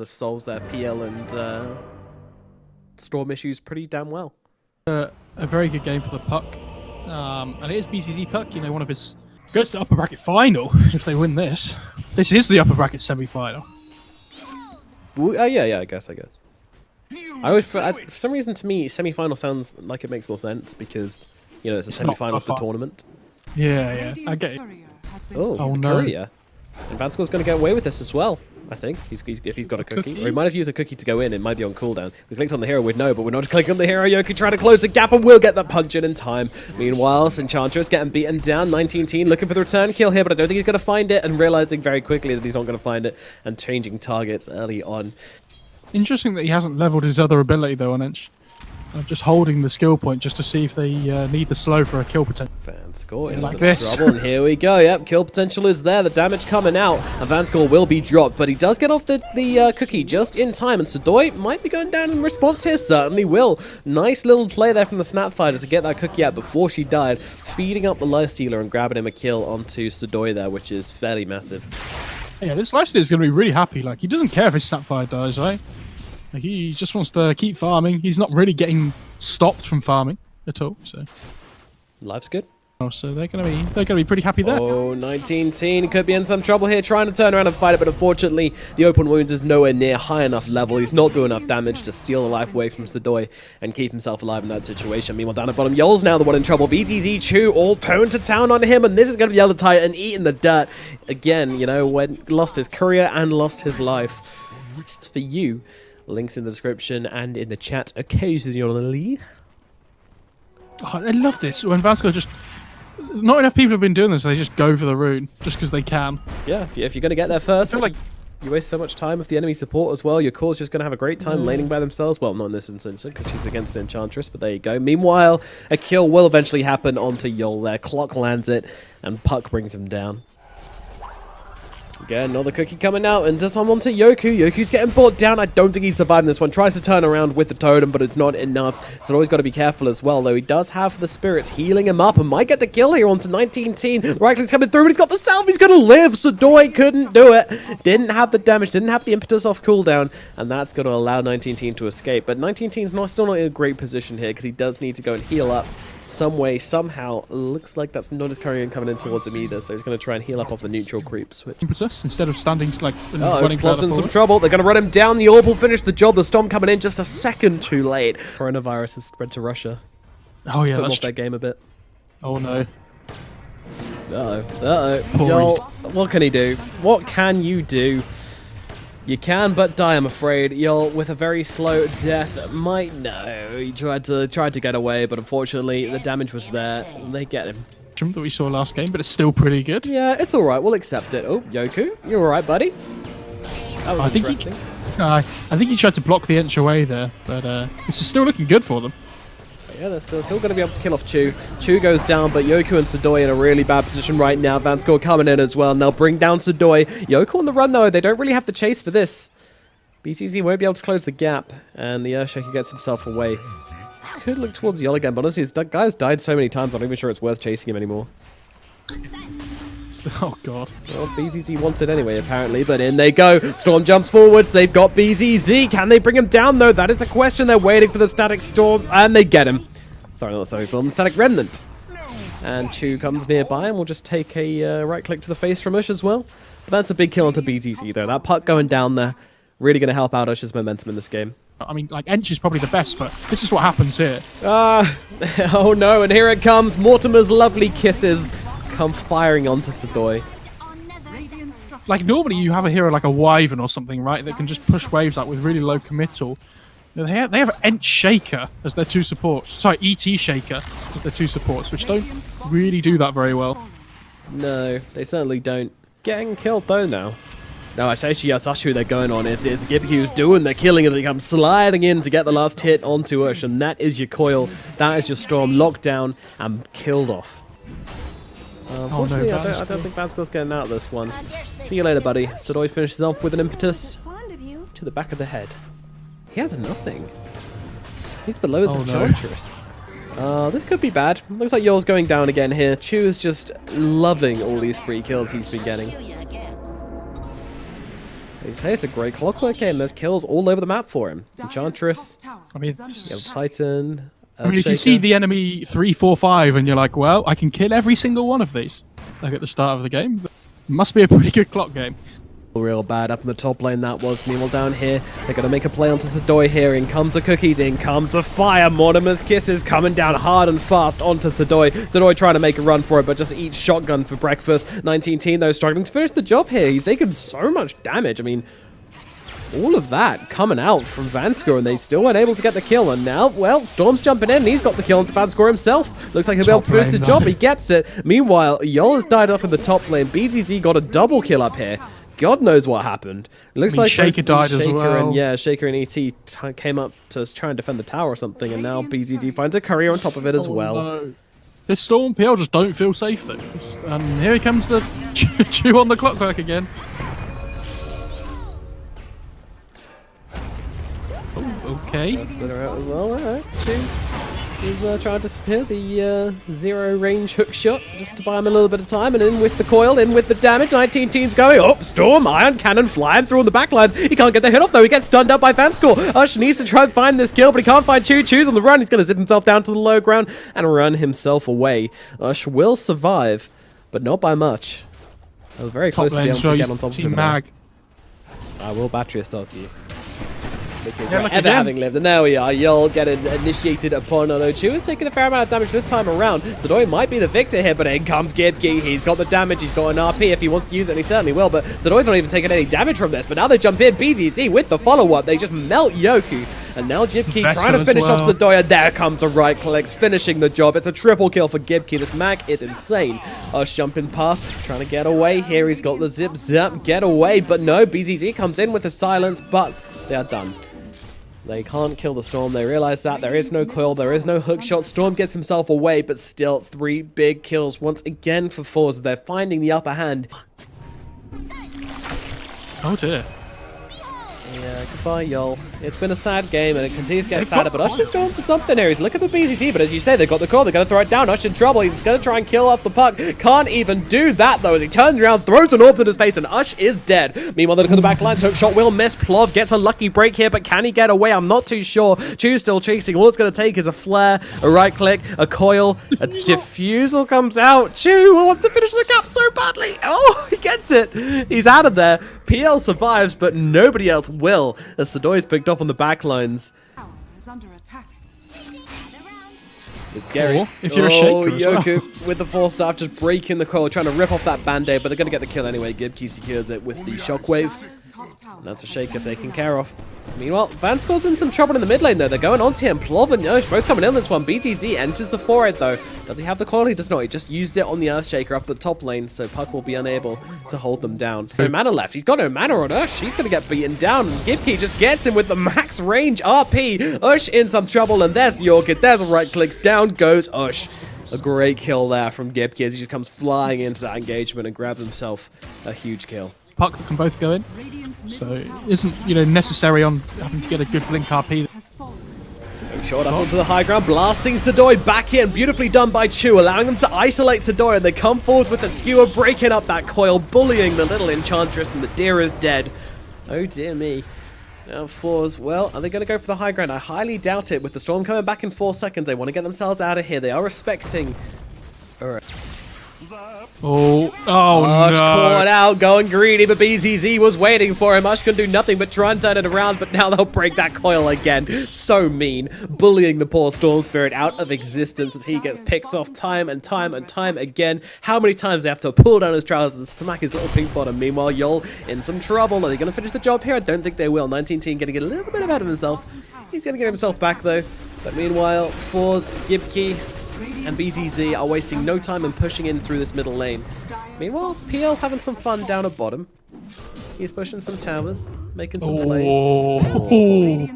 of solves their PL and Storm issues pretty damn well. A very good game for the puck. And it is BCZ puck, you know, one of his... Goes to the upper bracket final if they win this. This is the upper bracket semi-final. Yeah, I guess. I always, for some reason, to me, semi-final sounds like it makes more sense because, you know, it's a semi-final of the tournament. Yeah, I get it. Oh no. Courier. And Vanscore's going to get away with this as well, I think, if he's got a cookie. Or he might have used a cookie to go in, it might be on cooldown. If we clicked on the hero, we'd know, but we're not clicking on the hero. Yoku trying to close the gap and will get that punch in time. Meanwhile, Enchantress getting beaten down, 19-teen, looking for the return kill here, but I don't think he's going to find it, and realizing very quickly that he's not going to find it, and changing targets early on. Interesting that he hasn't leveled his other ability, though, on Inch. Just holding the skill point just to see if they need the slow for a kill potential. Vanscore in like this. trouble, and here we go. Yep, kill potential is there. The damage coming out, and Vanscore will be dropped, but he does get off the cookie just in time, and Sudoi might be going down in response here. Certainly will. Nice little play there from the Snapfighter to get that cookie out before she died, feeding up the life stealer and grabbing him a kill onto Sudoi there, which is fairly massive. Yeah, this life stealer is going to be really happy. Like, he doesn't care if his Snapfire dies, right? Like, he just wants to keep farming. He's not really getting stopped from farming at all. So Life's good. Oh, so they're gonna be pretty happy there. Oh, 19-teen could be in some trouble here, trying to turn around and fight it, but unfortunately, the open wounds is nowhere near high enough level. He's not doing enough damage to steal the life away from Sudoi and keep himself alive in that situation. Meanwhile, down at bottom, Yol's now the one in trouble. BTZ Chu all toned to town on him, and this is going to be the other Titan eating the dirt again. You know, when lost his career and lost his life. It's for you. Links in the description and in the chat occasionally. Oh, I love this when Vasco just... Not enough people have been doing this, so they just go for the rune just because they can. Yeah, if you're going to get there first, like you waste so much time with the enemy support as well. Your core's just going to have a great time laning by themselves. Well, not in this instance because she's against the Enchantress, but there you go. Meanwhile, a kill will eventually happen onto Yol there. Clock lands it, and Puck brings him down. Again, another cookie coming out, and this one onto Yoku. Yoku's getting brought down. I don't think he's surviving this one. Tries to turn around with the totem, but it's not enough. So always got to be careful as well, though. He does have the spirits healing him up and might get the kill here onto 19-teen. Right click's coming through, but he's got the self. He's going to live. Sudoi couldn't do it. Didn't have the damage, didn't have the impetus off cooldown, and that's going to allow 19-teen to escape. But 19-teen's still not in a great position here because he does need to go and heal up some way, somehow. Looks like that's not his Courier coming in towards him either, so he's going to try and heal up off the neutral creeps. Instead of standing like running Plus in some trouble. They're going to run him down. The orb will finish the job. The storm coming in just a second too late. Coronavirus has spread to Russia. Oh yeah, that's off their game a bit. Oh no. Yo, what can he do? What can you do? You can but die, I'm afraid. Yol, with a very slow death, might know. He tried to get away, but unfortunately, the damage was there. They get him. That we saw last game, but it's still pretty good. Yeah, it's all right. We'll accept it. Oh, Yoku, you're all right, buddy. That was interesting. I think he tried to block the inch away there, but this is still looking good for them. Yeah, they're still going to be able to kill off Chu. Chu goes down, but Yoku and Sudoi in a really bad position right now. Vanscore coming in as well, and they'll bring down Sudoi. Yoku on the run, though. They don't really have to chase for this. BCZ won't be able to close the gap, and the Earthshaker gets himself away. Could look towards Yol again, but honestly, this guy's died so many times, I'm not even sure it's worth chasing him anymore. Oh, God. Well, BZZ wants it anyway, apparently, but in they go. Storm jumps forwards. They've got BZZ. Can they bring him down, though? That is a question. They're waiting for the Static Storm, and they get him. Sorry, not the Static Storm, the Static Remnant. And Chu comes nearby, and we'll just take a right-click to the face from Ush as well. But that's a big kill onto BZZ, though. That puck going down there, really going to help out Ush's momentum in this game. I mean, like, Ench is probably the best, but this is what happens here. Oh no, and here it comes. Mortimer's lovely kisses come firing onto Sudoi. Like, normally you have a hero like a Wyvern or something, right, that can just push waves out with really low committal. They have Ench Shaker as their two supports. Sorry, ET Shaker as their two supports, which don't really do that very well. No, they certainly don't. Getting killed though now. No, actually, that's who they're going on. It's Gippy who's doing the killing as he comes sliding in to get the last hit onto Ush, and that is your coil. That is your storm locked down and killed off. Unfortunately, I don't think Vanscore's getting out of this one. See you later, buddy. Sudoi finishes off with an impetus to the back of the head. He has nothing. He's below his Enchantress. This could be bad. Looks like Yol's going down again here. Chu is just loving all these free kills he's been getting. You say it's a great clockwork game. There's kills all over the map for him. Enchantress, I mean, you have Titan. if you see the enemy 3, 4, 5, and you're like, well, I can kill every single one of these, like at the start of the game. Must be a pretty good clock game. Real bad up in the top lane that was. Meanwhile down here, they're going to make a play onto Sadoi here. In comes the cookies, in comes the fire. Mortimer's Kisses coming down hard and fast onto Sadoi. Sadoi trying to make a run for it, but just eats shotgun for breakfast. 19 team though struggling to finish the job here. He's taken so much damage. I mean, all of that coming out from Vanskor, and they still weren't able to get the kill. And now, well, Storm's jumping in, and he's got the kill onto Vanskor himself. Looks like he'll be able to finish the job. He gets it. Meanwhile, Yol has died up in the top lane. BZZ got a double kill up here. God knows what happened. It looks like Shaker died as well. And, yeah, Shaker and ET came up to try and defend the tower or something, and now BZZ finds a career on top of it as well. No. This Storm PL just don't feel safe though. And here he comes the chew on the clockwork again. Oh, okay. Split her out as well. Alright, Chew is trying to disappear. The zero range hook shot just to buy him a little bit of time, and in with the coil, in with the damage. 19 teams going. Oh, Storm, Iron Cannon flying through on the backlines. He can't get the hit off though. He gets stunned up by Vanskor. Ush needs to try and find this kill, but he can't find Chew. Chew's on the run. He's going to zip himself down to the low ground and run himself away. Ush will survive, but not by much. I was very close to being able to get on top of him. Mag. I will battery assault you. Yeah, Ever having lived, and there we are. Yol getting initiated upon, although Chew is taking a fair amount of damage this time around. Sadoi might be the victor here, but in comes Gibki. He's got the damage, he's got an RP. If he wants to use it, and he certainly will, but Sadoi's not even taking any damage from this. But now they jump in, BZZ with the follow-up. They just melt Yoku, and now Gibki trying to finish off Sadoi, and there comes a right click, finishing the job. It's a triple kill for Gibki. This mag is insane. Us jumping past, trying to get away here. He's got the zip-zap, get away, but no, BZZ comes in with the silence, but they are done. They can't kill the Storm. They realize that. There is no coil. There is no hook shot. Storm gets himself away, but still 3 big kills once again for FORZE. They're finding the upper hand. Oh dear. Yeah, goodbye, Yol. It's been a sad game, and it continues to get sadder, but Ush is going for something here. He's looking for BZT, but as you say, they've got the call. They're going to throw it down. Ush in trouble. He's going to try and kill off the puck. Can't even do that, though, as he turns around, throws an orb in his face, and Ush is dead. Meanwhile, they look at the back lines. Hook shot will miss. Plov gets a lucky break here, but can he get away? I'm not too sure. Chew's still chasing. All it's going to take is a flare, a right click, a coil, a diffusal comes out. Chew wants to finish the cap so badly. Oh, he gets it. He's out of there. PL survives, but nobody else will, as Sadoi's picked off on the back lines. It's scary. Or if you're a shaker as well. Yoku with the 4-star just breaking the coil, trying to rip off that band-aid, but they're going to get the kill anyway. Gibki secures it with the shockwave. And that's a shaker taken care of. Meanwhile, Vanskor's in some trouble in the mid lane, though. They're going on to him. Plov and Yosh both coming in this one. BTZ enters the 4-8, though. Does he have the coil? He does not. He just used it on the Earthshaker up the top lane, so Puck will be unable to hold them down. No mana left. He's got no mana on Ush. He's going to get beaten down. Gibki just gets him with the max range RP. Ush in some trouble, and there's the Orchid. There's a right clicks. Down goes Ush. A great kill there from Gibki as he just comes flying into that engagement and grabs himself a huge kill. Puck that can both go in, so it isn't necessary on having to get a good blink RP. Shot up onto the high ground, blasting Sadoi back in. Beautifully done by Chew, allowing them to isolate Sadoi, and they come forwards with the skewer, breaking up that coil, bullying the little Enchantress, and the deer is dead. Oh dear me. Now FORZE, well, are they going to go for the high ground? I highly doubt it. With the Storm coming back in 4 seconds, they want to get themselves out of here. They are respecting... Alright. Oh Ush no. caught out, going greedy, but BZZ was waiting for him. Ush can do nothing but try and turn it around, but now they'll break that coil again. So mean, bullying the poor Storm Spirit out of existence as he gets picked off time and time and time again. How many times they have to pull down his trousers and smack his little pink bottom? Meanwhile, Yol in some trouble. Are they going to finish the job here? I don't think they will. 19 team getting a little bit ahead of himself. He's going to get himself back though. But meanwhile, FORZE, Gibki, and BZZ are wasting no time in pushing in through this middle lane. Meanwhile, PL's having some fun down at bottom. He's pushing some towers, making some plays. Oh,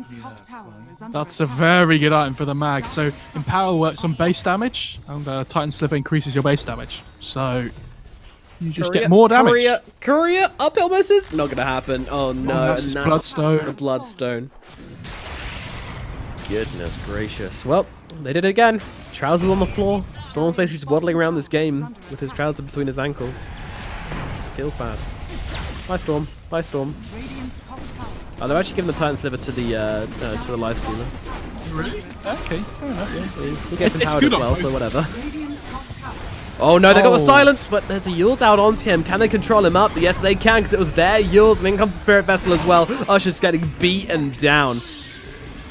that's a very good item for the mag. So Empower works on base damage, and Titan Sliver increases your base damage. So you just get more damage. Courier, uphill misses. Not gonna happen. Oh no, that's Bloodstone. A Bloodstone. Goodness gracious. Well, they did it again. Trousers on the floor. Storm's basically just waddling around this game with his trousers between his ankles. Feels bad. Bye, Storm. Bye, Storm. Oh, they've actually given the Titan Sliver to the Life Stealer. Really? Okay, fair enough. Yeah, he gets It's empowered good as well, on so whatever. Oh no, they got the Oh. silence, but there's a Yule's out onto him. Can they control him up? Yes, they can, because it was their Yule's, and in comes the Spirit Vessel as well. Usher's getting beaten down.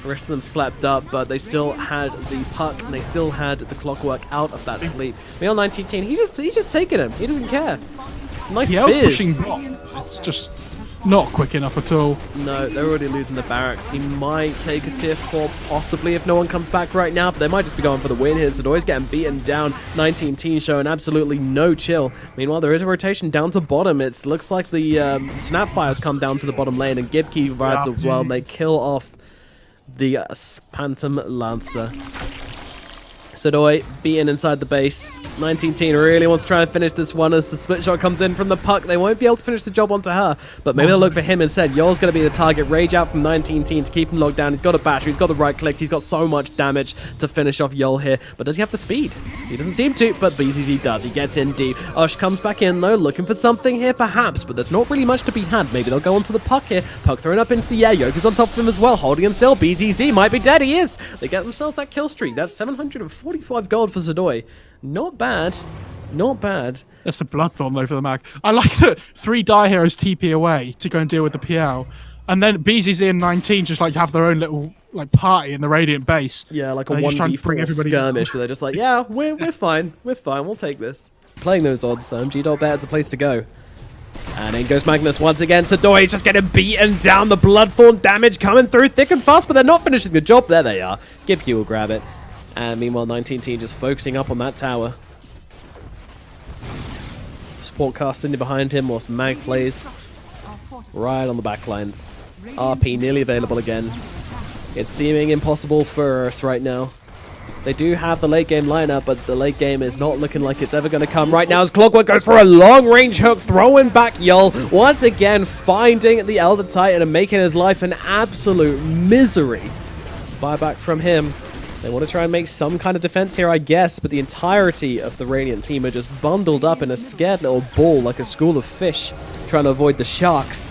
The rest of them slept up, but they still had the puck, and they still had the Clockwork out of that fleet. Meal 19, he's just taking him. He doesn't care. Nice Yeah, I was spears. pushing block. It's just not quick enough at all. No, they're already losing the barracks. He might take a tier 4, possibly, if no one comes back right now, but they might just be going for the win here. Sadoy's getting beaten down. 19 team showing absolutely no chill. Meanwhile, there is a rotation down to bottom. It looks like the Snapfires come down to the bottom lane, and Gibkey rides as well, and they kill off the Phantom Lancer. Sadoy beaten inside the base. 19 teen really wants to try and finish this one as the split shot comes in from the puck. They won't be able to finish the job onto her, but maybe they'll look for him instead. Yol's going to be the target. Rage out from 19 teen to keep him locked down. He's got a battery, he's got the right clicks, he's got so much damage to finish off Yol here. But does he have the speed? He doesn't seem to, but BZZ does. He gets in deep. Ush comes back in though, looking for something here perhaps, but there's not really much to be had. Maybe they'll go onto the puck here. Puck thrown up into the air. Yoka's on top of him as well, holding him still. BZZ might be dead. He is. They get themselves that kill streak. That's 745 gold for Sadoy. Not bad. Not bad. That's a Bloodthorn though for the mag. I like that 3 Die Heroes TP away to go and deal with the PL, and then BZZ and 19 just like have their own little like party in the Radiant base. Yeah, like a They're just trying to bring 1v4 everybody skirmish where they're just like, yeah, we're fine. We're fine. We'll take this. Playing those odds, G.Bet's a place to go. And in goes Magnus once again. Sadoy just getting beaten down. The Bloodthorn damage coming through thick and fast, but they're not finishing the job. There they are. Gibkey will grab it. And meanwhile, 19 team just focusing up on that tower. Sportcast behind him whilst Mag plays right on the back lines. RP nearly available again. It's seeming impossible for us right now. They do have the late game lineup, but the late game is not looking like it's ever going to come right now as Clockwork goes for a long range hook, throwing back Yol. Once again, finding the Elder Titan and making his life an absolute misery. Buyback from him. They want to try and make some kind of defense here, I guess, but the entirety of the Radiant team are just bundled up in a scared little ball like a school of fish, trying to avoid the sharks.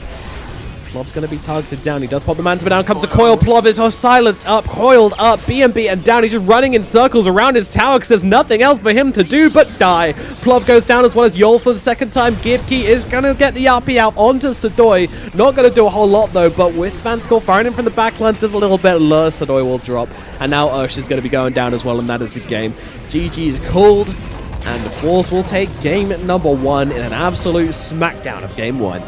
Plov's going to be targeted down. He does pop the mantle, but down comes a coil. Plov is silenced up, coiled up, BNB and down. He's just running in circles around his tower because there's nothing else for him to do but die. Plov goes down as well as Yol for the second time. Gibkey is going to get the RP out onto Sadoy. Not going to do a whole lot though, but with Vanskull firing him from the backlines, there's a little bit low. Sadoy will drop. And now Ush is going to be going down as well, and that is the game. GG is called, and the Force will take game number 1 in an absolute smackdown of game 1.